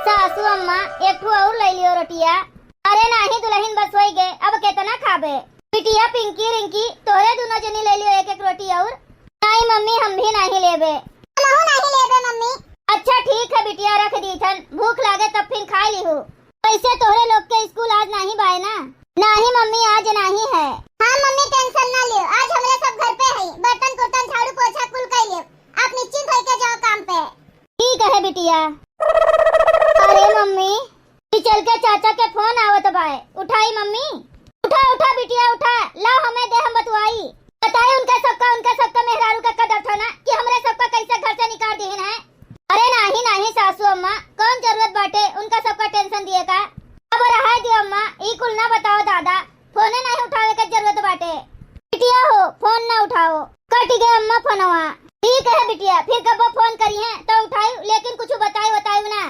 सासू अम्मा एक ठो और ले लियो रोटिया। अरे नाही दुल्हन बस होई गे, अब कितना खाबे। बिटिया पिंकी रिंकी तोरे दोनों जनी ले लियो एक एक रोटी और। नहीं मम्मी हम भी नहीं लेबे। हमहू नहीं लेबे मम्मी। अच्छा ठीक है बिटिया रख दी थन, भूख लागे तब फिर खा लीहू। वैसे तोरे लोग के स्कूल आज नहीं बाय ना? नहीं मम्मी आज नहीं है। हाँ मम्मी टेंशन ना लियो, आज हमरे सब घर पे है, बर्तन कुर्तन झाड़ू पोछा कुल कर लियो। आप निश्चिंत होके जाओ काम पे। ठीक है बिटिया। अरे मम्मी चल के चाचा के फोन आवत बाय, उठाई मम्मी। उठा उठा बिटिया उठा, लाओ हमें दे हम बतवाई। बताए उनका सबका मेहरारू का कदर था ना कि हमरे सबका कैसे घर से निकाल दिए है। अरे नहीं नहीं सासू अम्मा, कौन जरूरत बाटे उनका सबका टेंशन दिए का। अब रहा दियो अम्मा, ई कुल ना बताओ दादा, फोने नहीं उठावे के जरूरत बाटे। बिटिया हो फोन ना उठाओ, कट गए अम्मा फोनवा। ठीक है बिटिया, फिर कब फोन करी है तो उठाई, लेकिन कुछ बताई ना।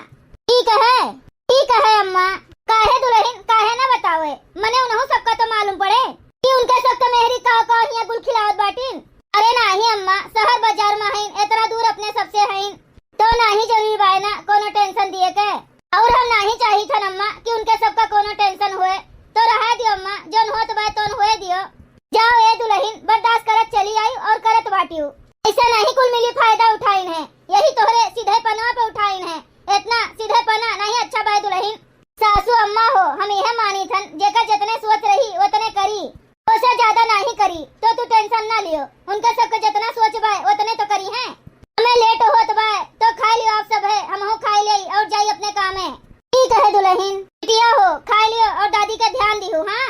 ठीक है अम्मा। काहे दुल्हन काहे ना बतावे, मने उन्हों सबका तो मालूम पड़े कि उनके सब तो मेहरी का हिया गुल खिलावत बाटिन। अरे नहीं अम्मा, शहर बाजार में हैं, इतना दूर अपने सबसे हैं तो नहीं जरूरी बाय ना कोनो टेंशन दिए के। और हम नहीं चाहिए था अम्मा कि उनके सबका कोनो टेंशन हुए, तो रहा दियो अम्मा, जोन होत बाय तोन हुए दियो। जाओ ए दुल्हन बर्दाश्त करत चली आई और करत बाटियो। ऐसा नहीं कुल मिली फायदा उठाइन है, यही तोहरे सीधे पना पे उठाइन है। इतना सीधे पना नहीं अच्छा बाय दुल्हन। सासू अम्मा हो हम यह मानी थन, जेका जितने सोच रही उतने करी, उससे ज्यादा नहीं करी, तो तू टेंशन ना लियो। उनका सबका जितना सोच बाय उतने तो करी है। हमें लेट होत बाय तो खा लियो आप सब है, हम हो खा ले और जाई अपने काम में। ठीक है दुल्हन। बिटिया हो खा लियो और दादी का ध्यान दियो। हाँ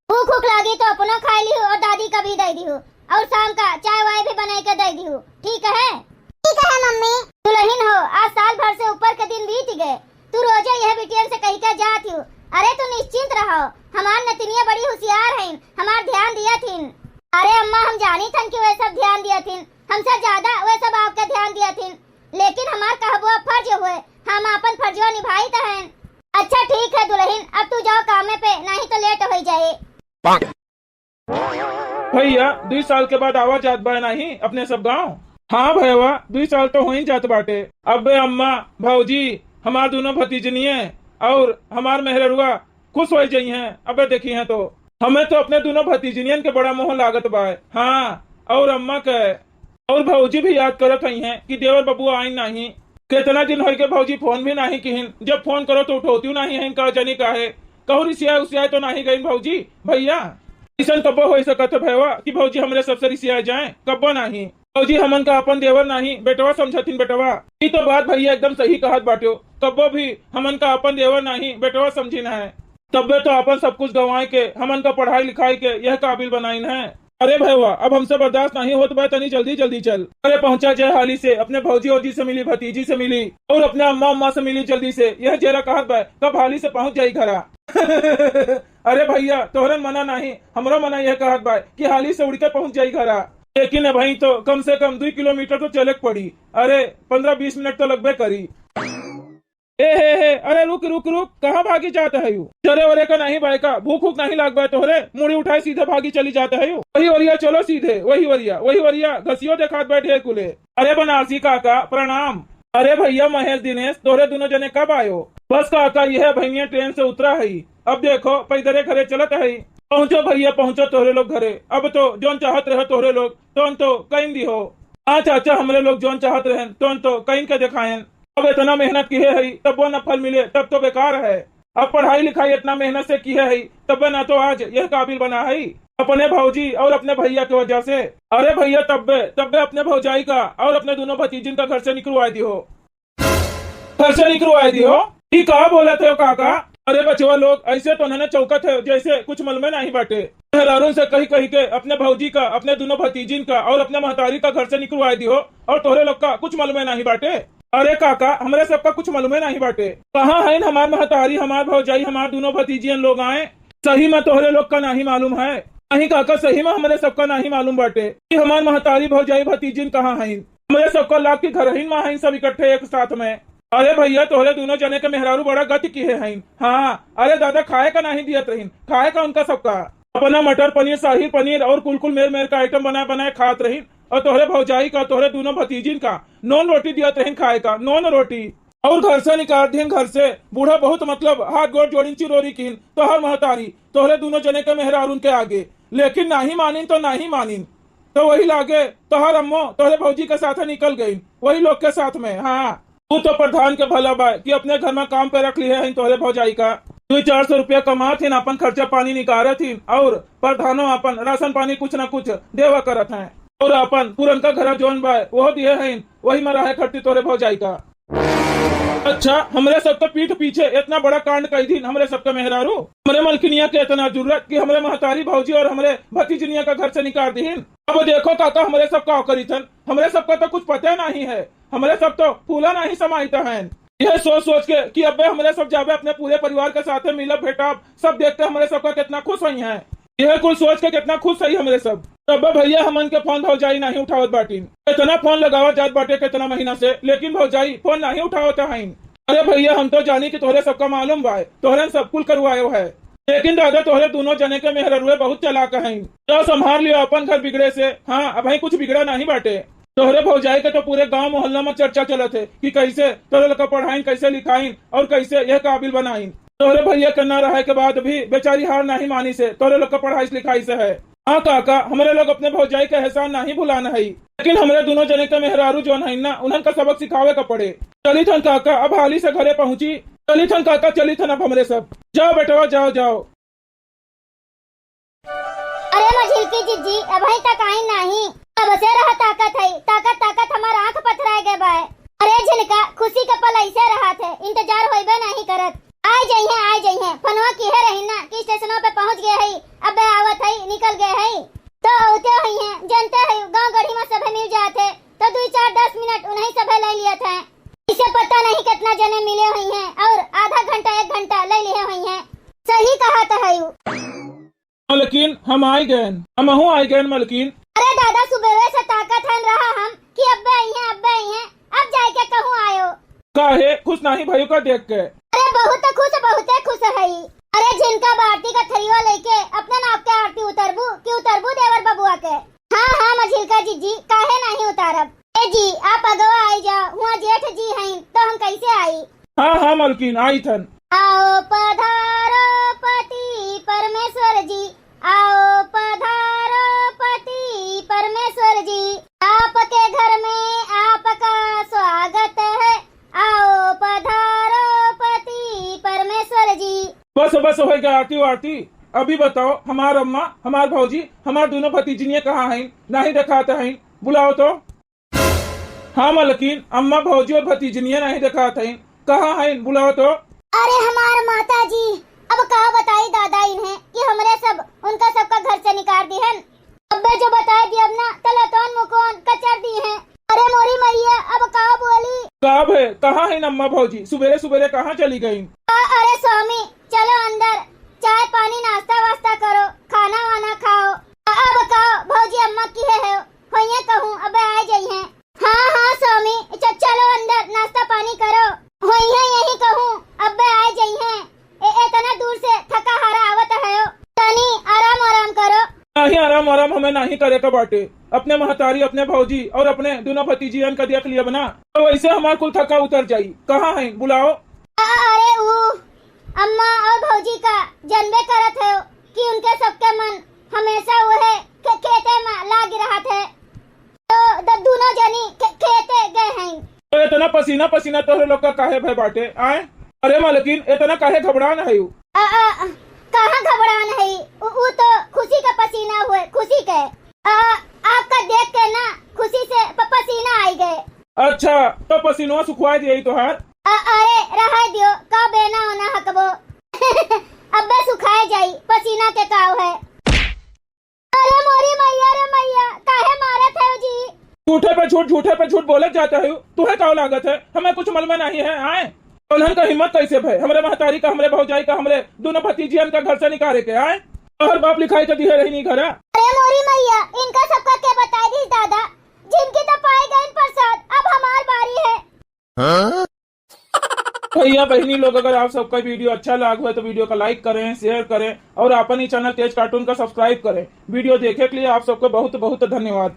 भूख लागी तो अपनो खा लियो और दादी का भी दे दियो, और शाम का चाय वाय भी बनाई के दे दियो। ठीक है मम्मी। दुल्हन हो आज साल भर से ऊपर के दिन बीत गए, तू रोजे यह बिटियन से कही के जाती हो। अरे तू निश्चिंत रहो, हमार नतनिया बड़ी होशियार हैं, हमार ध्यान दिया थीन। अरे अम्मा हम जानी थन कि वे सब ध्यान दिया थीन, हमसे ज्यादा वे सब आपके ध्यान दिया थीन, लेकिन हमार कहबो फर्ज हुए, हम अपन फर्जवा निभाई तो हैं। अच्छा ठीक है दुल्हन, अब तू जाओ कामे पे, नहीं तो लेट हो जाए। भैया 2 साल के बाद आवा जात बा नहीं अपने सब गाँव। हाँ भैया 2 साल तो हो ही जात बाटे। अब अम्मा भौजी हमार दोनों भतीजनिए और हमार मेहरुआ खुश हो जाई हैं। अब देखी हैं तो हमें तो अपने दोनों भतीजनियन के बड़ा मोह लागत बा। हाँ और अम्मा के और भौजी भी याद करत हई हैं कि देवर बबुआ आई नहीं, कितना दिन हो के भौजी फोन भी नहीं किहिन, जब फोन करो तो उठोती नहीं है। कह जनी काहे कहू रिसिया उसिया तो नहीं गई भौजी। भैया ऐसा कब्बो हो सकत भैया कि भौजी हमरे सबसे रिसिया जाए, कब्बो नहीं। भौजी हमन का अपन देवर नहीं बेटवा समझथिन बेटवा। ये तो बात भैया एकदम सही कहत बाटो, कब्बो भी हमन का अपन देवर नहीं बेटवा समझिन है, तब्बे तो अपन सब कुछ गंवाए के हमन का पढ़ाई लिखाई के यह काबिल बनाइन है। अरे भैया अब हमसे बर्दाश्त नहीं होत बा, तनी जल्दी जल्दी चल। अरे पहुंचा जाए हाली से, अपने भौजी ओजी से मिली, भतीजी से मिली और अपने अम्मा अम्मा से मिली जल्दी से। यह जेरा कहत बा कब हाली से पहुंच जाई घरा। अरे भैया तोहरन मना नहीं, हमरो मना यह कहत बा कि हाली से उड़ के पहुंच जाई घरा, लेकिन भाई तो कम से कम 2 किलोमीटर तो चले पड़ी। अरे 15-20 मिनट तो लगबे करी। हे अरे रुक रुक रुक, कहाँ भागी जाते है? चरे वरे का नहीं भाई का, भूख भूख नहीं लग तोहरे, मुड़ी उठाए सीधे भागी चली जाते है। वही वरिया चलो सीधे, वही वरिया घसियो देखात बैठे कुले। अरे बनारसी काका प्रणाम। अरे भैया महेश दिनेश तोहरे दोनों जने कब आयो? बस काका यह भैया ट्रेन से उतरा है, अब देखो पैदरे घरे चलत है। पहुंचो भैया पहुंचो तोहरे लोग घरे, अब तो जोन चाहत रहे तोहरे लोग तो कहीं दी हो। हाँ चाचा हमरे लोग जोन चाहत रहे तो कहीं के दिखाएं। अब इतना मेहनत किए है तब वो न फल मिले तब तो बेकार है। अब पढ़ाई लिखाई इतना मेहनत से किए है तब न तो आज यह काबिल बना है अपने भौजी और अपने भैया की वजह से। अरे भैया तब्बे अपने भौजाई का और अपने दोनों भतीजिन का घर से निकलवाई दी हो, ठीक कहा बोले थे काका। अरे बचवा लोग ऐसे तो उन्होंने चौकत है जैसे कुछ मल में नहीं बाटे। मेहरारून से कही के अपने भौजी का, अपने दोनों भतीजिन का और अपने महतारी का घर से निकलवाई दी हो, और तोहरे लोग का कुछ मालूम नहीं बाटे। अरे काका हमारे सबका कुछ मालूम नहीं बाटे, कहाँ है हमार महतारी, हमार भौजाई, हमार दोनों भतीजियन लोग आए। सही में तोहरे लोग का नहीं मालूम है? नहीं काका सही में हमारे सबका नहीं मालूम बाटे कि हमार महतारी भौजाई भतीजिन कहाँ है। हमारे सबका लाख के घर ही में सब इकट्ठे एक साथ में। अरे भैया तोहरे दोनों जने के मेहरारू बड़ा गति किए हैं। हाँ अरे दादा खाए का नहीं दियत रही, खाए का उनका सबका अपना मटर पनीर, शाही पनीर और कुल मेर का आइटम बनाए खात रही। और तोहरे भौजाई का, तोहरे दोनों भतीजिन का नॉन रोटी दियत रही खाए का, नॉन रोटी। और घर से निकाल दीन, घर से बूढ़ा बहुत मतलब हाथ गोड़ जोड़िन चिरोरी कीन तो हर महतारी तोहरे दोनों जने के मेहरार उनके आगे, लेकिन नहीं मानिन तो नहीं मानिन। तो वही लागे तोहर अम्मो तोहरे भौजी के साथ निकल गई वही लोग के साथ में। हाँ तू तो प्रधान के भला बा कि अपने घर में काम पे रख ली है तोहरे भौजाई का। 200-400 रुपया कमा थी अपन खर्चा पानी निकाल थी और प्रधानो अपन राशन पानी कुछ न कुछ देवा करत है और अपन पुरनका घर जोन बा वो दिए है वही में रहे खर्ची तोहरे भौजाई का। अच्छा हमरे सबके पीठ पीछे इतना बड़ा कांड कही थी हमरे सबके मेहरारू, हमरे मलकिनिया के इतना जरूरत कि हमरे महतारी भौजी और हमरे भतीजनिया का घर से निकाल दीन। अब देखो काका हमरे सब का करी थन, हमरे सबका तो कुछ पता नहीं है, हमरे सब तो फूला नहीं समाइता है। यह सोच सोच के कि अबे हमरे सब जावे अपने पूरे परिवार के साथ मिलब भेटाब सब देखते हमरे सबका कितना खुश हुई है। यह कुल सोच के कितना खुश सही हमरे सब। तब भैया हमन के फोन भौजाई नहीं उठावत बाटीन, इतना फोन लगावा जात बाटे कितना महीना से, लेकिन भौजाई फोन नहीं उठावत है। अरे भैया हम तो जानी कि तोहरे सबका मालूम बा तोहरे सब कुल करवायो है, लेकिन दादा तोहरे दोनों जने के मेहरुए बहुत चलाक हैं। तो संभाल लियो अपन घर बिगड़े से। हाँ अब कुछ बिगड़ा नहीं बाटे। तोहरे भौजाई के तो पूरे गांव मोहल्ला में चर्चा चलत है कि कैसे तोहरे लोग पढ़ाइन, कैसे लिखाइन और कैसे यह काबिल बनाइन। तोहरे भैया करना रहे के बाद भी बेचारी हार नहीं मानी से तोहरे लोग का पढ़ाई लिखाई से है। हाँ काका हमारे लोग अपने भौजाई का एहसान नहीं भुलाना है, लेकिन हमारे दोनों जने के मेहरारू जो है ना उन्हन का सबक सिखावे का पड़े। चली थन काका अब हाली से घरे पहुंची, चली थन काका चली थन अब हमरे सब। जाओ बेटवा जाओ जाओ। अरे मझिलकी जीजी अभी तक आई नहीं, अब से रहा ताकत है, ताकत ताकत हमारा आंख पथराए गए बाय। अरे झिलका खुशी का पल ऐसे रहा थे, इंतजार होइबे नहीं करत। आ जाइए फनवा की है रही ना कि स्टेशनों पे पहुंच गए है, अब आवत है निकल गए है तो होते ही हैं। जानते है गांव गढ़ी में सभे मिल जाते तो 2-4-10 मिनट उन्हीं सभे ले लिया था। इसे पता नहीं कितना जने मिले हुई हैं और आधा घंटा 1 घंटा ले लिए हुई हैं। सही कहा था मलकिन हम आई गए, हम आई गए मलकिन। अरे दादा सुबह से ताकत है रहा हम कि अब आई हैं अब जाए के कहूँ आयो। काहे खुश नहीं भाई का देख के? अरे बहुत खुश है। अरे जिनका आरती का थरिया लेके अपने नाप के आरती उतरबू देवर बबुआ के। हाँ मझिलका जीजी काहे नहीं उतारब। ए जी आप अगवा आई जाओ, वहाँ जेठ जी हैं तो हम कैसे आई। हाँ मलकिन आई थन। आओ पधारो पति परमेश्वर जी, आओ पधारो पति परमेश्वर जी, आपके घर में आपका स्वागत है, आओ पधारो पति परमेश्वर जी। बस हो गया आरती वारती। अभी बताओ हमार अम्मा हमार भौजी हमार दोनों भतीजनियाँ कहाँ हैं? नहीं दिखाते हैं, बुलाओ तो। हाँ मलकिन अम्मा भौजी और भतीजनियाँ नहीं दिखाते हैं, कहाँ हैं बुलाओ तो। अरे हमार माता जी अब कहा बताई दादा इन्हें कि हमरे सब उनका सबका घर से निकाल दी है। अब्बे जो बताए दी अब ना तलतौन मुकोन कचर दी है। अरे मोरी मैया अब कहा बोली। कब है कहाँ है अम्मा भौजी? सुबेरे सुबेरे कहाँ चली गयी? अरे स्वामी चलो अंदर, चाय पानी नाश्ता वास्ता करो, खाना वाना खाओ। अब कहो भौजी अम्मा की है होइए कहूँ अब आ जाइए। हाँ स्वामी चलो अंदर नाश्ता पानी करो, होइए यही कहूँ अब आ जाइए। इतना दूर से थका हारा आवत है, तनी आराम करो। नहीं आराम हमें नहीं करे का बाटे। अपने महतारी अपने भौजी और अपने दोनों भतीजियन का देख लिया बना तो वैसे हमार कुल थका उतर जाई। कहाँ है बुलाओ। अरे अम्मा और भौजी का जनबे करत है कि उनके सबके मन हमेशा वो है खेते में लाग रहा थे तो दोनों जनी खेते गए हैं। तो इतना पसीना पसीना तोहरे लोग का काहे भय बाटे आए? अरे मलकिन इतना काहे घबरान है? कहाँ घबरान है, वो तो खुशी का पसीना हुए, खुशी के आपका देख के ना खुशी से पसीना आई गए। अच्छा तो पसीनवा सुखवा दिए तोहार? अरे रहा दियो का बेना होना हकबो अब सुखाए जाई पसीना के काव है। अरे मोरी मैया रे मैया काहे मारे थे जी? झूठे पे झूठ बोले जाता है। तुम्हें क्या लागत है? हमें कुछ मल में नहीं है आए। उन्हन का हिम्मत कैसे भाई हमरे महतारी का हमरे भौजाई का हमरे दोनों भतीजियन का घर से निकाले के आए? और बाप लिखाई तो दिए रही नहीं घर। अरे मोरी मैया इनका सबका क्या बताई दी दादा, जिनकी तो पाए गए प्रसाद अब हमार बारी है। भैया बहनी लोग अगर आप सबका वीडियो अच्छा लगा है तो वीडियो का लाइक करें, शेयर करें और अपनी चैनल तेज कार्टून का सब्सक्राइब करें। वीडियो देखने के लिए आप सबको बहुत बहुत धन्यवाद।